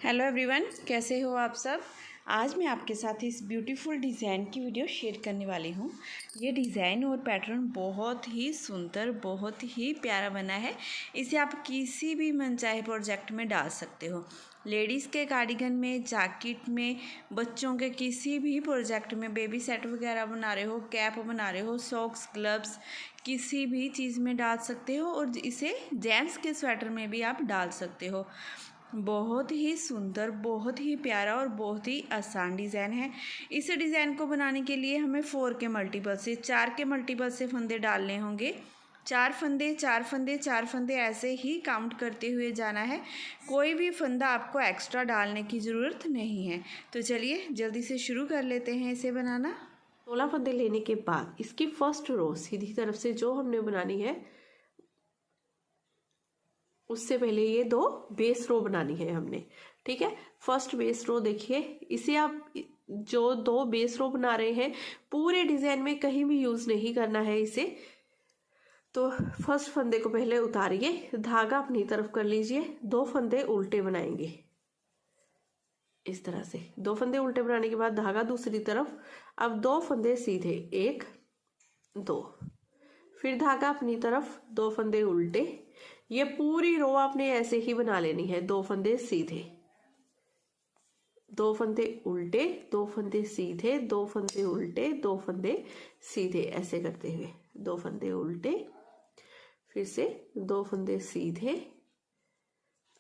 Hello everyone, कैसे हो आप सब। आज मैं आपके साथ इस ब्यूटीफुल डिज़ाइन की वीडियो शेयर करने वाली हूँ। ये डिज़ाइन और पैटर्न बहुत ही सुंदर, बहुत ही प्यारा बना है। इसे आप किसी भी मनचाहे प्रोजेक्ट में डाल सकते हो। लेडीज़ के कार्डिगन में, जैकेट में, बच्चों के किसी भी प्रोजेक्ट में, बेबी सेट वगैरह बना रहे हो, कैप बना रहे हो, सॉक्स, ग्लव्स, किसी भी चीज़ में डाल सकते हो। और इसे जेंट्स के स्वेटर में भी आप डाल सकते हो। बहुत ही सुंदर, बहुत ही प्यारा और बहुत ही आसान डिज़ाइन है। इस डिज़ाइन को बनाने के लिए हमें 4 के मल्टीपल से, 4 के मल्टीपल से फंदे डालने होंगे। 4 फंदे, 4 फंदे, 4 फंदे ऐसे ही काउंट करते हुए जाना है। कोई भी फंदा आपको एक्स्ट्रा डालने की ज़रूरत नहीं है। तो चलिए जल्दी से शुरू कर लेते हैं इसे बनाना। 16 फंदे लेने के बाद इसकी फर्स्ट रो सीधी तरफ से जो हमने बनानी है, उससे पहले ये 2 बेस रो बनानी है हमने। ठीक है, फर्स्ट बेस रो देखिए, इसे आप जो 2 बेस रो बना रहे हैं पूरे डिजाइन में कहीं भी यूज नहीं करना है इसे। तो फर्स्ट फंदे को पहले उतारिए, धागा अपनी तरफ कर लीजिए, 2 फंदे उल्टे बनाएंगे इस तरह से। 2 फंदे उल्टे बनाने के बाद धागा दूसरी तरफ, अब 2 फंदे सीधे, 1 2, फिर धागा अपनी तरफ, 2 फंदे उल्टे। ये पूरी रो आपने ऐसे ही बना लेनी है। 2 फंदे सीधे, 2 फंदे उल्टे, 2 फंदे सीधे, 2 फंदे उल्टे, 2 फंदे सीधे, ऐसे करते हुए 2 फंदे उल्टे, फिर से 2 फंदे सीधे।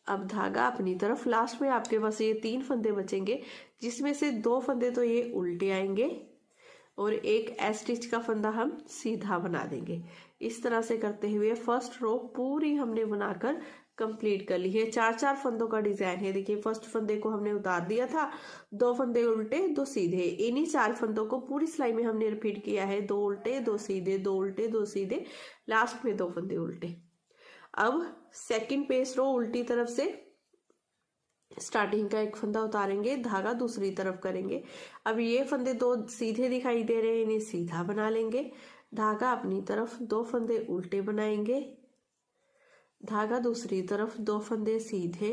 अब धागा अपनी तरफ, लास्ट में आपके पास ये 3 फंदे बचेंगे, जिसमें से 2 फंदे तो ये उल्टे आएंगे और एक एस स्टिच का फंदा हम सीधा बना देंगे। इस तरह से करते हुए फर्स्ट रो पूरी हमने बनाकर कंप्लीट कर ली है। 4-4 फंदों का डिजाइन है। देखिए, फर्स्ट फंदे को हमने उतार दिया था, 2 फंदे उल्टे, 2 सीधे। इन्हीं 4 फंदों को पूरी सिलाई में हमने रिपीट किया है। 2 उल्टे, 2 सीधे, 2 उल्टे, 2 सीधे, लास्ट में 2 फंदे उल्टे। अब सेकंड पेस रो उल्टी तरफ से स्टार्टिंग का एक फंदा उतारेंगे, धागा दूसरी तरफ करेंगे। अब ये फंदे 2 सीधे दिखाई दे रहे हैं, इन्हें सीधा बना लेंगे। धागा अपनी तरफ, 2 फंदे उल्टे बनाएंगे, धागा दूसरी तरफ, 2 फंदे सीधे,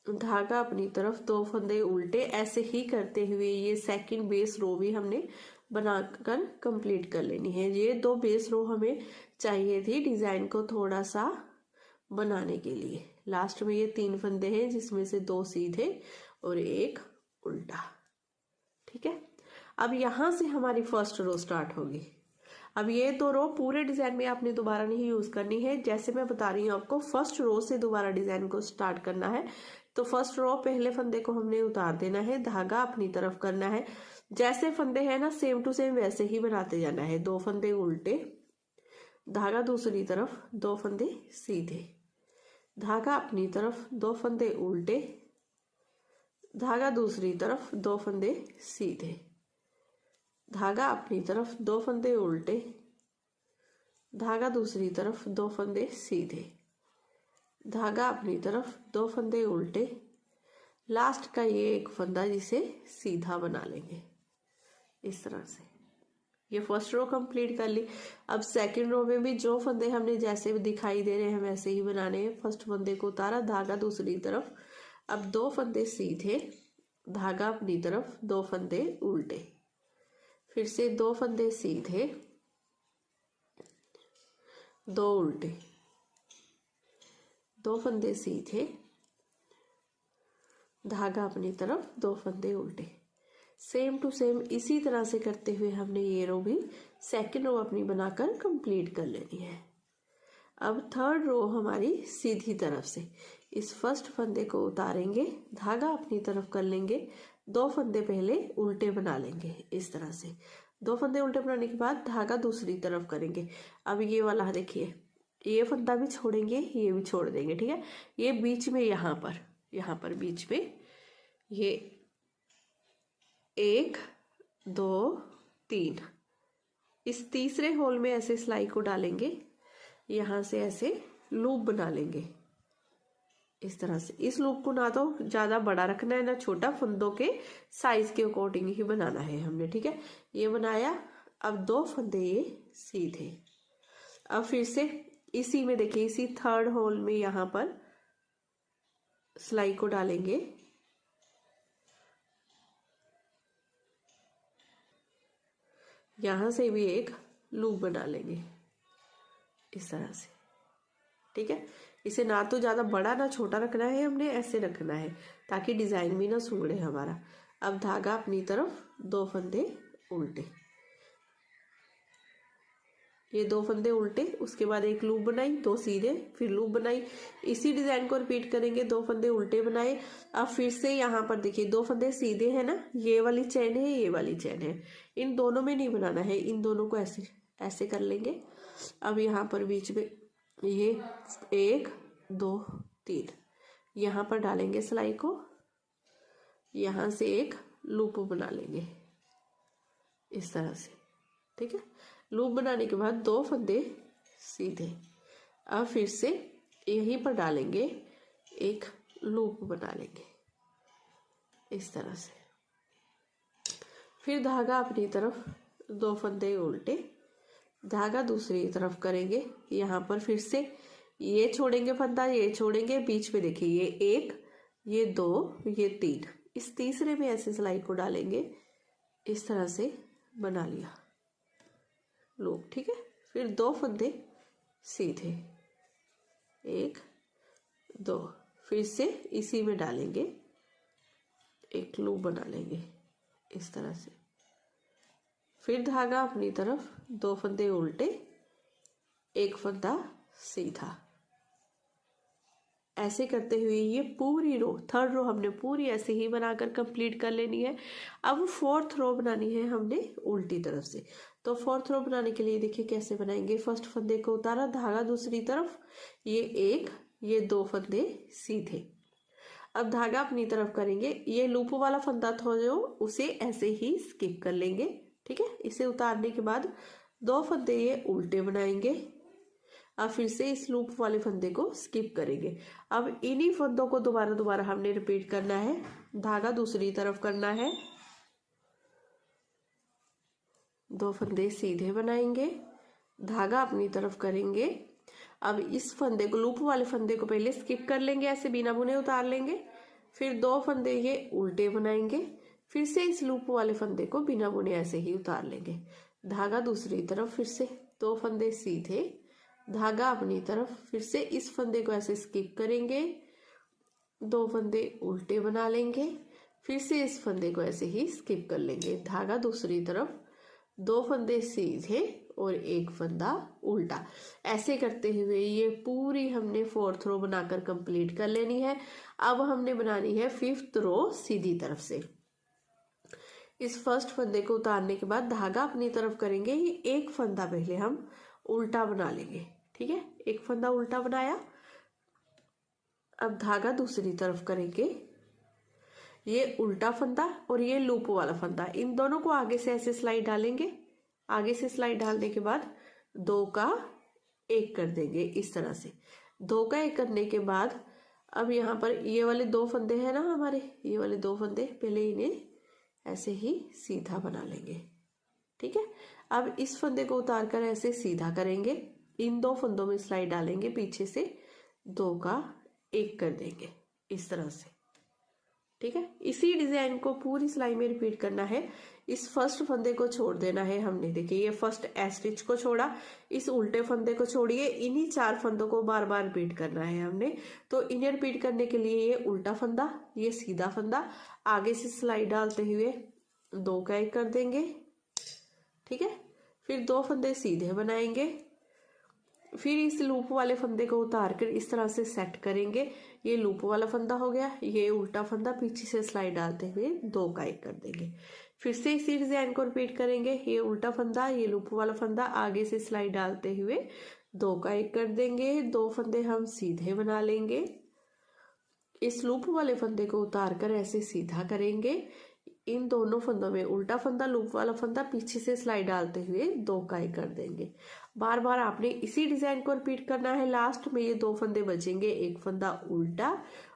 धागा अपनी तरफ, 2 फंदे उल्टे। ऐसे ही करते हुए ये सेकंड बेस रो भी हमने बनाकर कंप्लीट कर लेनी है। ये 2 बेस रो हमें चाहिए थी डिजाइन को थोड़ा सा बनाने के लिए। लास्ट में ये 3 फंदे हैं, जिसमें से 2 सीधे और 1 उल्टा। ठीक है, अब यहां से हमारी फर्स्ट रो स्टार्ट होगी। अब ये 2 रो पूरे डिजाइन में आपने दोबारा नहीं यूज करनी है। जैसे मैं बता रही हूँ आपको, फर्स्ट रो से दोबारा डिजाइन को स्टार्ट करना है। तो फर्स्ट रो पहले फंदे को हमने उतार देना है, धागा अपनी तरफ करना है। जैसे फंदे हैं ना, सेम टू सेम वैसे ही बनाते जाना है। 2 फंदे उल्टे, धागा दूसरी तरफ, 2 फंदे सीधे, धागा अपनी तरफ, 2 फंदे उल्टे, धागा दूसरी तरफ, 2 फंदे सीधे, धागा अपनी तरफ, 2 फंदे उल्टे, धागा दूसरी तरफ, 2 फंदे सीधे, धागा अपनी तरफ, 2 फंदे उल्टे, लास्ट का ये एक फंदा जिसे सीधा बना लेंगे इस तरह से। ये फर्स्ट रो कंप्लीट कर ली। अब सेकंड रो में भी जो फंदे हमने जैसे दिखाई दे रहे हैं वैसे ही बनाने हैं। फर्स्ट फंदे को उतारा, धागा दूसरी तरफ, अब 2 फंदे सीधे, धागा अपनी तरफ, 2 फंदे उल्टे, फिर से 2 फंदे सीधे, 2 उल्टे, 2 फंदे सीधे, धागा अपनी तरफ, 2 फंदे उल्टे। सेम टू सेम इसी तरह से करते हुए हमने ये रो भी सेकंड रो अपनी बनाकर कंप्लीट कर लेनी है। अब थर्ड रो हमारी सीधी तरफ से, इस फर्स्ट फंदे को उतारेंगे, धागा अपनी तरफ कर लेंगे, 2 फंदे पहले उल्टे बना लेंगे इस तरह से। 2 फंदे उल्टे बनाने के बाद धागा दूसरी तरफ करेंगे। अब ये वाला देखिए, ये फंदा भी छोड़ेंगे, ये भी छोड़ देंगे। ठीक है, ये बीच में यहाँ पर बीच में ये 1 2 3, इस तीसरे होल में ऐसे सिलाई को डालेंगे, यहां से ऐसे लूप बना लेंगे इस तरह से। इस लूप को ना तो ज्यादा बड़ा रखना है ना छोटा, फंदों के साइज के अकॉर्डिंग ही बनाना है हमने। ठीक है, ये बनाया। अब 2 फंदे ये सीधे। अब फिर से इसी में देखिए, इसी थर्ड होल में यहाँ पर सिलाई को डालेंगे, यहाँ से भी एक लूप बना लेंगे इस तरह से। ठीक है, इसे ना तो ज़्यादा बड़ा ना छोटा रखना है, हमने ऐसे रखना है ताकि डिज़ाइन भी ना सुगड़े हमारा। अब धागा अपनी तरफ 2 फंदे उल्टे, ये 2 फंदे उल्टे, उसके बाद एक लूप बनाई, 2 सीधे, फिर लूप बनाई। इसी डिजाइन को रिपीट करेंगे, 2 फंदे उल्टे बनाए। अब फिर से यहाँ पर देखिए 2 फंदे सीधे हैं ना, ये वाली चैन है, ये वाली चैन है, इन दोनों में नहीं बनाना है, इन दोनों को ऐसे ऐसे कर लेंगे। अब यहाँ पर बीच में ये 1 2 3 यहाँ पर डालेंगे सिलाई को, यहाँ से एक लूप बना लेंगे इस तरह से। ठीक है, लूप बनाने के बाद 2 फंदे सीधे। अब फिर से यहीं पर डालेंगे, एक लूप बना लेंगे इस तरह से। फिर धागा अपनी तरफ 2 फंदे उल्टे, धागा दूसरी तरफ करेंगे। यहाँ पर फिर से ये छोड़ेंगे फंदा, ये छोड़ेंगे, बीच में देखिए ये 1 ये 2 ये 3, इस तीसरे में ऐसे सिलाई को डालेंगे इस तरह से, बना लिया लूप। ठीक है, फिर 2 फंदे सीधे, 1 2, फिर से इसी में डालेंगे, एक लूप बना लेंगे इस तरह से। फिर धागा अपनी तरफ 2 फंदे उल्टे, 1 फंदा सीधा, ऐसे करते हुए ये पूरी रो, 3rd रो हमने पूरी ऐसे ही बनाकर कंप्लीट कर लेनी है। अब 4th रो बनानी है हमने उल्टी तरफ से। तो 4th रो बनाने के लिए देखिए कैसे बनाएंगे। फर्स्ट फंदे को उतारा, धागा दूसरी तरफ, ये 1 ये 2 फंदे सीधे। अब धागा अपनी तरफ करेंगे, ये लूप वाला फंदा था जो, उसे ऐसे ही स्किप कर लेंगे। ठीक है, इसे उतारने के बाद 2 फंदे ये उल्टे बनाएंगे। अब फिर से इस लूप वाले फंदे को स्किप करेंगे। अब इन्हीं फंदों को दोबारा हमने रिपीट करना है, धागा दूसरी तरफ करना है, 2 फंदे सीधे बनाएंगे, धागा अपनी तरफ करेंगे। अब इस फंदे को, लूप वाले फंदे को पहले स्किप कर लेंगे, ऐसे बिना बुने उतार लेंगे। फिर 2 फंदे ये उल्टे बनाएंगे, फिर से इस लूप वाले फंदे को बिना बुने ऐसे ही उतार लेंगे, धागा दूसरी तरफ, फिर से 2 फंदे सीधे, धागा अपनी तरफ, फिर से इस फंदे को ऐसे स्किप करेंगे, 2 फंदे उल्टे बना लेंगे, फिर से इस फंदे को ऐसे ही स्किप कर लेंगे, धागा दूसरी तरफ, 2 फंदे सीधे और 1 फंदा उल्टा। ऐसे करते हुए ये पूरी हमने 4th रो बनाकर कंप्लीट कर लेनी है। अब हमने बनानी है 5th रो सीधी तरफ से। इस फर्स्ट फंदे को उतारने के बाद धागा अपनी तरफ करेंगे, ये 1 फंदा पहले हम उल्टा बना लेंगे। ठीक है, 1 फंदा उल्टा बनाया। अब धागा दूसरी तरफ करेंगे, ये उल्टा फंदा और ये लूप वाला फंदा, इन दोनों को आगे से ऐसे सिलाई डालेंगे। आगे से सिलाई डालने के बाद 2 का 1 कर देंगे इस तरह से। 2 का 1 करने के बाद अब यहाँ पर ये वाले 2 फंदे हैं ना हमारे, ये वाले 2 फंदे पहले इन्हें ऐसे ही सीधा बना लेंगे। ठीक है, अब इस फंदे को उतार कर ऐसे सीधा करेंगे, इन 2 फंदों में सिलाई डालेंगे, पीछे से 2 का 1 कर देंगे इस तरह से। ठीक है, इसी डिजाइन को पूरी सिलाई में रिपीट करना है। इस फर्स्ट फंदे को छोड़ देना है हमने, देखिए ये फर्स्ट ए स्टिच को छोड़ा, इस उल्टे फंदे को छोड़िए, इन्हीं 4 फंदों को बार बार रिपीट करना है हमने। तो इन्हें रिपीट करने के लिए ये उल्टा फंदा, ये सीधा फंदा, आगे से सिलाई डालते हुए 2 का 1 कर देंगे। ठीक है, फिर 2 फंदे सीधे बनाएंगे, फिर इस लूप वाले फंदे को उतार कर इस तरह से सेट करेंगे। ये लूप वाला फंदा हो गया, ये उल्टा फंदा, पीछे से सिलाई डालते हुए 2 का 1 कर देंगे। फिर से इसी डिजाइन को रिपीट करेंगे, ये उल्टा फंदा, ये लूप वाला फंदा, आगे से सिलाई डालते हुए 2 का 1 कर देंगे। 2 फंदे हम सीधे बना लेंगे, इस लूप वाले फंदे को उतार कर ऐसे सीधा करेंगे, इन दोनों फंदों में उल्टा फंदा, लूप वाला फंदा, पीछे से सिलाई डालते हुए 2 का 1 कर देंगे। बार बार आपने इसी डिजाइन को रिपीट करना है। लास्ट में ये 2 फंदे बचेंगे, 1 फंदा उल्टा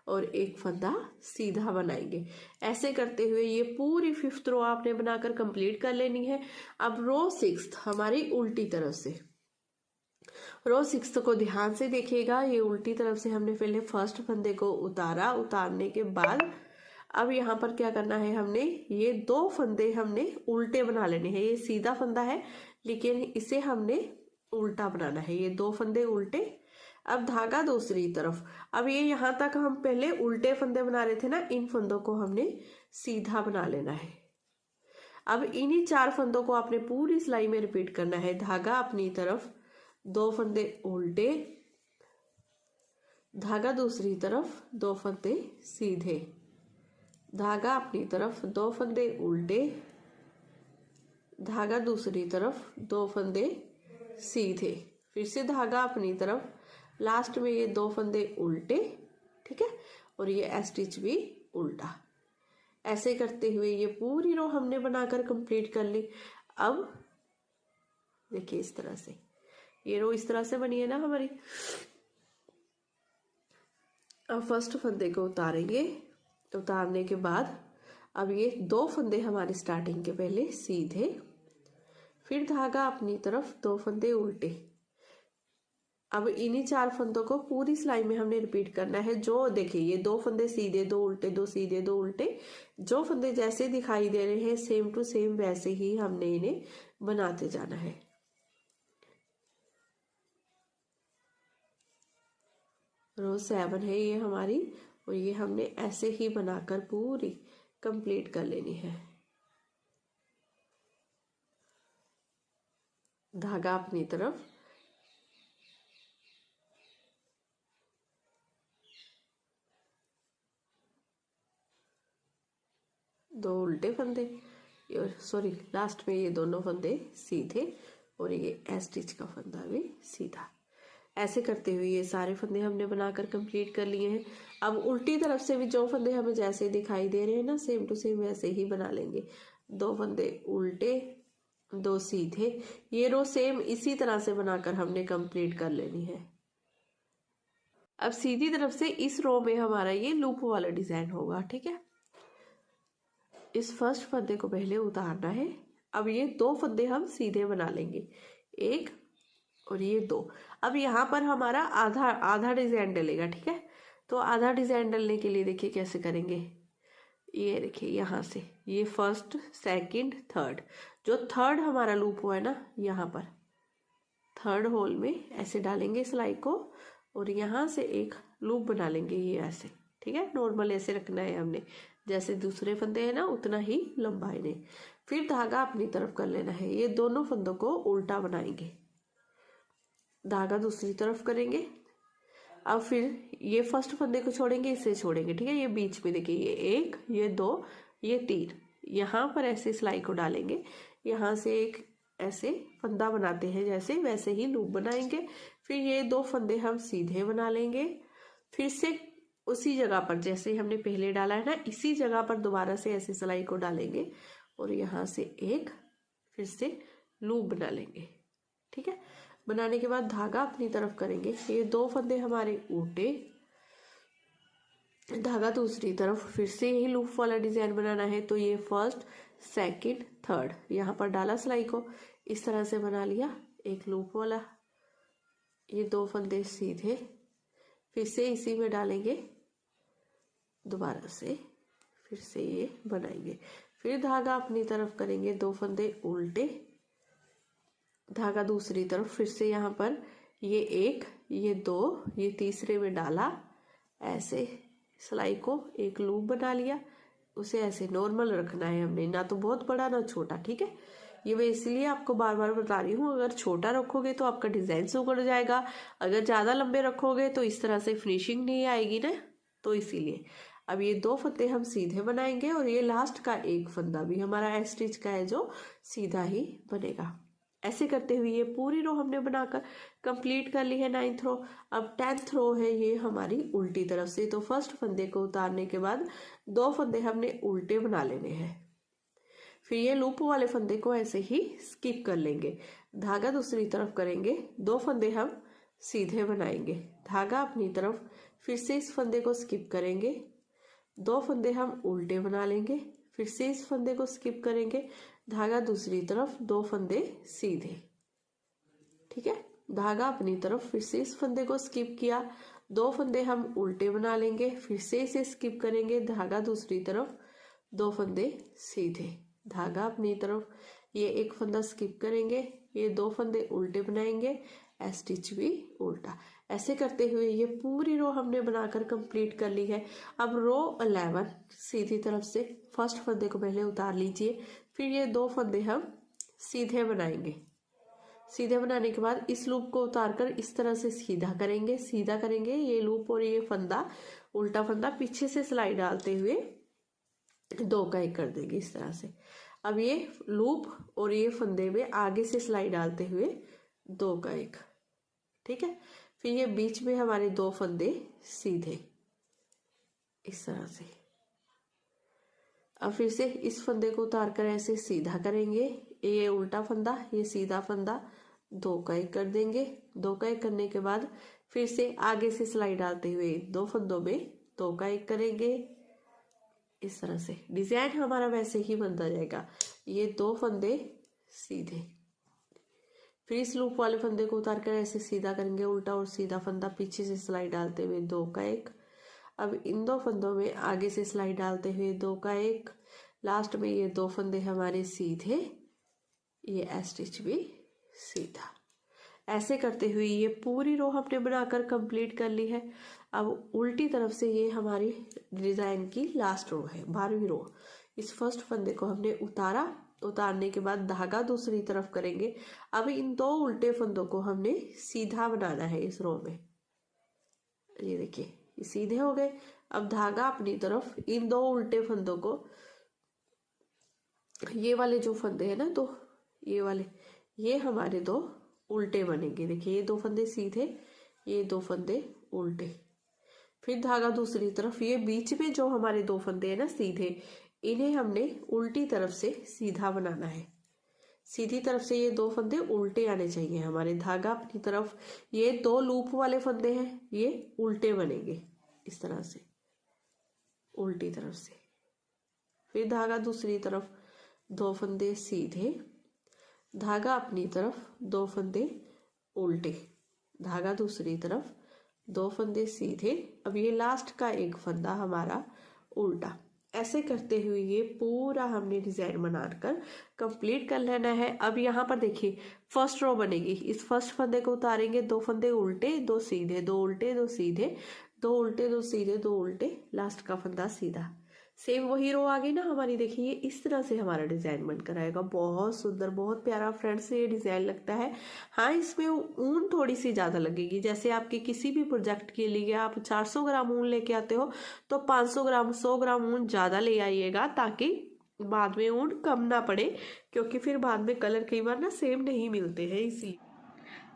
और 1 फंदा सीधा बनाएंगे। ऐसे करते हुए ये पूरी 5th रो आपने बनाकर कंप्लीट कर लेनी है। अब रो 6th हमारी उल्टी तरफ से, रो 6 को ध्यान से देखिएगा। ये उल्टी तरफ से हमने पहले फर्स्ट फंदे को उतारा, उतारने के बाद अब यहाँ पर क्या करना है, हमने ये 2 फंदे हमने उल्टे बना लेने हैं। ये सीधा फंदा है लेकिन इसे हमने उल्टा बनाना है, ये 2 फंदे उल्टे। अब धागा दूसरी तरफ। अब ये यहाँ तक हम पहले उल्टे फंदे बना रहे थे ना, इन फंदों को हमने सीधा बना लेना है। अब इन्हीं 4 फंदों को आपने पूरी सिलाई में रिपीट करना है। धागा अपनी तरफ, 2 फंदे उल्टे, धागा दूसरी तरफ, 2 फंदे सीधे, धागा अपनी तरफ, 2 फंदे उल्टे, धागा दूसरी तरफ, 2 फंदे सीधे, फिर से धागा अपनी तरफ, लास्ट में ये 2 फंदे उल्टे, ठीक है, और ये स्टिच भी उल्टा। ऐसे करते हुए ये पूरी रो हमने बनाकर कंप्लीट कर ली। अब देखिए इस तरह से ये रो इस तरह से बनी है ना हमारी। अब फर्स्ट फंदे को उतारेंगे, उतारने के बाद अब ये 2 फंदे हमारे स्टार्टिंग के पहले सीधे, फिर धागा अपनी तरफ, 2 फंदे उल्टे। अब इन्हीं 4 फंदों को पूरी सिलाई में हमने रिपीट करना है। जो देखिए ये 2 फंदे सीधे, 2 उल्टे, 2 सीधे, 2 उल्टे, जो फंदे जैसे दिखाई दे रहे हैं सेम टू सेम वैसे ही हमने इन्हें बनाते जाना है। रो 7 है ये हमारी, और ये हमने ऐसे ही बनाकर पूरी कंप्लीट कर लेनी है। धागा अपनी तरफ, दो उल्टे फंदे, सॉरी लास्ट में ये दोनों फंदे सीधे और ये स्टिच का फंदा भी सीधा। ऐसे करते हुए ये सारे फंदे हमने बनाकर कंप्लीट कर लिए हैं। अब उल्टी तरफ से भी जो फंदे हमें जैसे दिखाई दे रहे हैं ना सेम टू सेम वैसे ही बना लेंगे। 2 फंदे उल्टे, 2 सीधे, ये रो सेम इसी तरह से बनाकर हमने कंप्लीट कर लेनी है। अब सीधी तरफ से इस रो में हमारा ये लूप वाला डिजाइन होगा, ठीक है। इस फर्स्ट फंदे को पहले उतारना है। अब ये 2 फंदे हम सीधे बना लेंगे, 1 और ये 2। अब यहाँ पर हमारा आधा आधा डिजाइन डलेगा, ठीक है। तो आधा डिजाइन डलने के लिए देखिए कैसे करेंगे। ये देखिए यहाँ से ये फर्स्ट, सेकंड, थर्ड, जो थर्ड हमारा लूप हुआ है ना, यहाँ पर थर्ड होल में ऐसे डालेंगे सिलाई को और यहाँ से एक लूप बना लेंगे, ये ऐसे, ठीक है। नॉर्मल ऐसे रखना है हमने, जैसे दूसरे फंदे हैं ना उतना ही लंबा इन्हें। फिर धागा अपनी तरफ कर लेना है। ये दोनों फंदों को उल्टा बनाएंगे, धागा दूसरी तरफ करेंगे। अब फिर ये फर्स्ट फंदे को छोड़ेंगे, इसे छोड़ेंगे, ठीक है। ये बीच में देखिए ये 1, ये 2, ये 3, यहाँ पर ऐसे सिलाई को डालेंगे। यहाँ से एक ऐसे फंदा बनाते हैं जैसे, वैसे ही लूप बनाएंगे। फिर ये 2 फंदे हम सीधे बना लेंगे। फिर से उसी जगह पर जैसे हमने पहले डाला है ना, इसी जगह पर दोबारा से ऐसे सिलाई को डालेंगे और यहाँ से एक फिर से लूप बना लेंगे, ठीक है। बनाने के बाद धागा अपनी तरफ करेंगे। ये 2 फंदे हमारे उल्टे, धागा दूसरी तरफ, फिर से यही लूप वाला डिजाइन बनाना है। तो ये फर्स्ट, सेकंड, थर्ड, यहाँ पर डाला सिलाई को, इस तरह से बना लिया एक लूप वाला। ये 2 फंदे सीधे, फिर से इसी में डालेंगे, दोबारा से फिर से ये बनाएंगे। फिर धागा अपनी तरफ करेंगे, 2 फंदे उल्टे, धागा दूसरी तरफ, फिर से यहाँ पर ये 1, ये 2, ये तीसरे में डाला, ऐसे सिलाई को एक लूप बना लिया। उसे ऐसे नॉर्मल रखना है हमने, ना तो बहुत बड़ा ना छोटा, ठीक है। ये मैं इसलिए आपको बार बार बता रही हूँ, अगर छोटा रखोगे तो आपका डिजाइन से उगड़ जाएगा, अगर ज़्यादा लंबे रखोगे तो इस तरह से फिनिशिंग नहीं आएगी ना, तो इसीलिए। अब ये 2 फंदे हम सीधे बनाएंगे और ये लास्ट का एक फंदा भी हमारा स्टिच का है जो सीधा ही बनेगा। ऐसे करते हुए ये पूरी रो हमने बनाकर कंप्लीट कर ली है 9th रो। अब 10th रो है ये हमारी उल्टी तरफ से। तो फर्स्ट फंदे को उतारने के बाद 2 फंदे हमने उल्टे बना लेने हैं। फिर ये लूप वाले फंदे को ऐसे ही स्किप कर लेंगे, धागा दूसरी तरफ करेंगे, 2 फंदे हम सीधे बनाएंगे, धागा अपनी तरफ, फिर से इस फंदे को स्किप करेंगे, 2 फंदे हम उल्टे बना लेंगे, फिर से इस फंदे को स्किप करेंगे, धागा दूसरी तरफ, 2 फंदे सीधे, ठीक है। धागा अपनी तरफ, फिर से इस फंदे को स्किप किया, 2 फंदे हम उल्टे बना लेंगे, फिर से इसे स्किप करेंगे, धागा दूसरी तरफ, 2 फंदे सीधे, धागा अपनी तरफ, ये एक फंदा स्किप करेंगे, ये 2 फंदे उल्टे बनाएंगे, स्टिच भी उल्टा। ऐसे करते हुए ये पूरी रो हमने बनाकर कंप्लीट कर ली है। अब रो 11 सीधी तरफ से फर्स्ट फंदे को पहले उतार लीजिए, फिर ये 2 फंदे हम सीधे बनाएंगे। सीधे बनाने के बाद इस लूप को उतारकर इस तरह से सीधा करेंगे, सीधा करेंगे, ये लूप और ये फंदा उल्टा फंदा पीछे से सिलाई डालते हुए 2 का 1 कर देंगे इस तरह से। अब ये लूप और ये फंदे में आगे से सिलाई डालते हुए 2 का 1, ठीक है। फिर ये बीच में हमारे 2 फंदे सीधे इस तरह से। अब फिर से इस फंदे को उतार कर ऐसे सीधा करेंगे, ये उल्टा फंदा, ये सीधा फंदा, 2 का 1 कर देंगे। 2 का 1 करने के बाद फिर से आगे से सिलाई डालते हुए 2 फंदों में 2 का 1 करेंगे इस तरह से। डिजाइन हमारा वैसे ही बनता जाएगा, ये 2 फंदे सीधे, फिर इस लूप वाले फंदे को उतार कर ऐसे सीधा करेंगे, उल्टा और सीधा फंदा पीछे से सिलाई डालते हुए 2 का 1। अब इन 2 फंदों में आगे से सिलाई डालते हुए 2 का 1, लास्ट में ये 2 फंदे हमारे सीधे, ये स्टिच भी सीधा। ऐसे करते हुए ये पूरी रो हमने बनाकर कंप्लीट कर ली है। अब उल्टी तरफ से ये हमारी डिजाइन की लास्ट रो है, 12वीं रो। इस फर्स्ट फंदे को हमने उतारा, उतारने के बाद धागा दूसरी तरफ करेंगे। अब इन 2 उल्टे फंदों को हमने सीधा बनाना है इस रो में, ये देखिए ये सीधे हो गए। अब धागा अपनी तरफ, इन 2 उल्टे फंदों को, ये वाले जो फंदे हैं ना 2, ये वाले, ये हमारे 2 उल्टे बनेंगे। देखिए ये 2 फंदे सीधे, ये 2 फंदे उल्टे, फिर धागा दूसरी तरफ, ये बीच में जो हमारे 2 फंदे हैं ना सीधे, इन्हें हमने उल्टी तरफ से सीधा बनाना है। सीधी तरफ से ये 2 फंदे उल्टे आने चाहिए हमारे, धागा अपनी तरफ, ये 2 लूप वाले फंदे हैं, ये उल्टे बनेंगे इस तरह से उल्टी तरफ से। फिर धागा दूसरी तरफ, 2 फंदे सीधे, धागा अपनी तरफ, 2 फंदे उल्टे, धागा दूसरी तरफ, 2 फंदे सीधे। अब ये लास्ट का 1 फंदा हमारा उल्टा। ऐसे करते हुए ये पूरा हमने डिजाइन बनाकर कंप्लीट कर लेना है। अब यहाँ पर देखिए फर्स्ट रो बनेगी, इस फर्स्ट फंदे को उतारेंगे, 2 फंदे उल्टे 2 सीधे, 2 उल्टे 2 सीधे, 2 उल्टे 2 सीधे, 2 उल्टे, लास्ट का फंदा सीधा। सेम वही रो आ गई ना हमारी। देखिए इस तरह से हमारा डिजाइन बनकर आएगा, बहुत सुंदर, बहुत प्यारा फ्रेंड्स ये डिजाइन लगता है। हाँ इसमें ऊन थोड़ी सी ज़्यादा लगेगी, जैसे आपके किसी भी प्रोजेक्ट के लिए आप 400 ग्राम ऊन लेके आते हो तो 500 ग्राम 100 ग्राम ऊन ज़्यादा ले आइएगा, ताकि बाद में ऊन कम ना पड़े, क्योंकि फिर बाद में कलर कई बार ना सेम नहीं मिलते हैं इसलिए।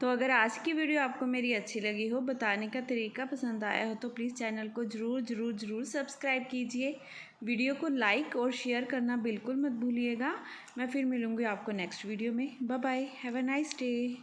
तो अगर आज की वीडियो आपको मेरी अच्छी लगी हो, बताने का तरीका पसंद आया हो, तो प्लीज़ चैनल को ज़रूर सब्सक्राइब कीजिए। वीडियो को लाइक और शेयर करना बिल्कुल मत भूलिएगा। मैं फिर मिलूँगी आपको नेक्स्ट वीडियो में। Bye bye, have a nice day.